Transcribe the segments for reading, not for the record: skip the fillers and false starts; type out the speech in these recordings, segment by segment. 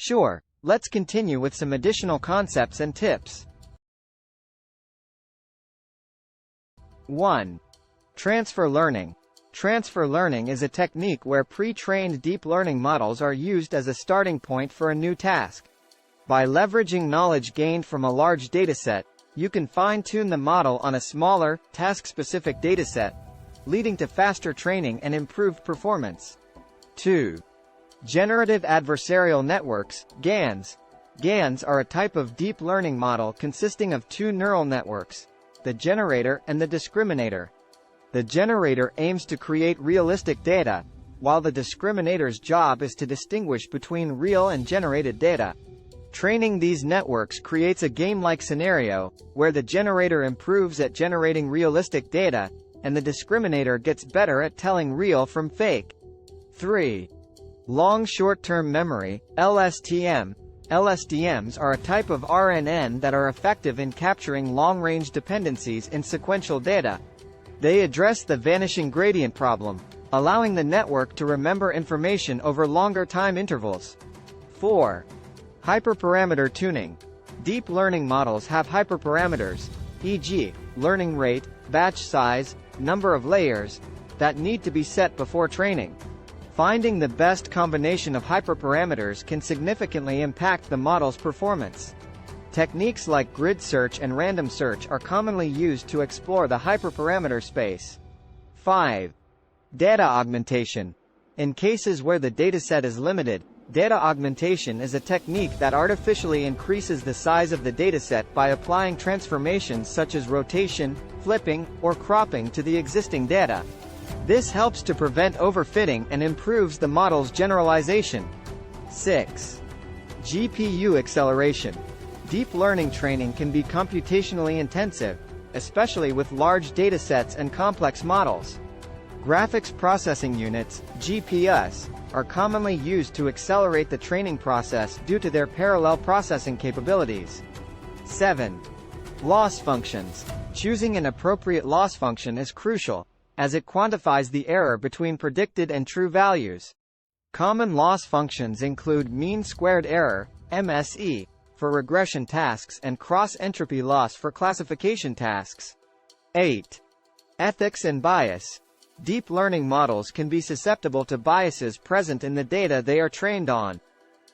Sure, let's continue with some additional concepts and tips. 1. Transfer learning. Transfer learning is a technique where pre-trained deep learning models are used as a starting point for a new task. By leveraging knowledge gained from a large dataset, you can fine-tune the model on a smaller, task-specific dataset, leading to faster training and improved performance. 2. Generative adversarial networks, GANs. GANs are a type of deep learning model consisting of two neural networks, the generator and the discriminator. The generator aims to create realistic data, while the discriminator's job is to distinguish between real and generated data. Training these networks creates a game-like scenario, where the generator improves at generating realistic data, and the discriminator gets better at telling real from fake. 3. Long short-term memory, LSTM. LSTMs are a type of RNN that are effective in capturing long-range dependencies in sequential data. They address the vanishing gradient problem, allowing the network to remember information over longer time intervals. 4. Hyperparameter tuning. Deep learning models have hyperparameters, e.g., learning rate, batch size, number of layers, that need to be set before training. Finding the best combination of hyperparameters can significantly impact the model's performance. Techniques like grid search and random search are commonly used to explore the hyperparameter space. 5. Data augmentation. In cases where the dataset is limited, data augmentation is a technique that artificially increases the size of the dataset by applying transformations such as rotation, flipping, or cropping to the existing data. This helps to prevent overfitting and improves the model's generalization. 6. GPU acceleration. Deep learning training can be computationally intensive, especially with large datasets and complex models. Graphics processing units, GPUs, are commonly used to accelerate the training process due to their parallel processing capabilities. 7. Loss functions. Choosing an appropriate loss function is crucial, as it quantifies the error between predicted and true values. Common loss functions include mean squared error, MSE, for regression tasks and cross-entropy loss for classification tasks. 8. Ethics and bias. Deep learning models can be susceptible to biases present in the data they are trained on.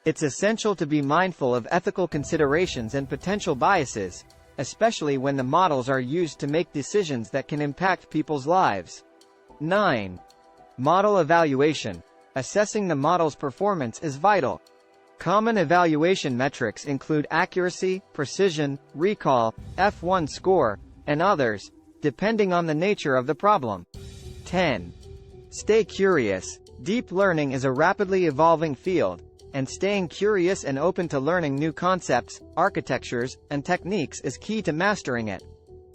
It's essential to be mindful of ethical considerations and potential biases, especially when the models are used to make decisions that can impact people's lives. 9. Model evaluation. Assessing the model's performance is vital. Common evaluation metrics include accuracy, precision, recall, F1 score, and others, depending on the nature of the problem. 10. Stay curious. Deep learning is a rapidly evolving field, and staying curious and open to learning new concepts, architectures, and techniques is key to mastering it.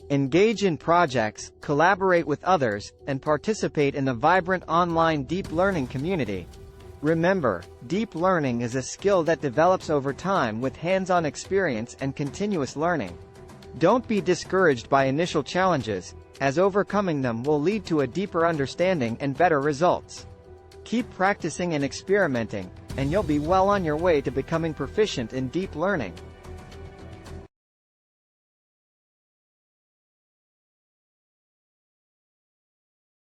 Engage in projects, collaborate with others, and participate in the vibrant online deep learning community. Remember, deep learning is a skill that develops over time with hands-on experience and continuous learning. Don't be discouraged by initial challenges, as overcoming them will lead to a deeper understanding and better results. Keep practicing and experimenting, and you'll be well on your way to becoming proficient in deep learning.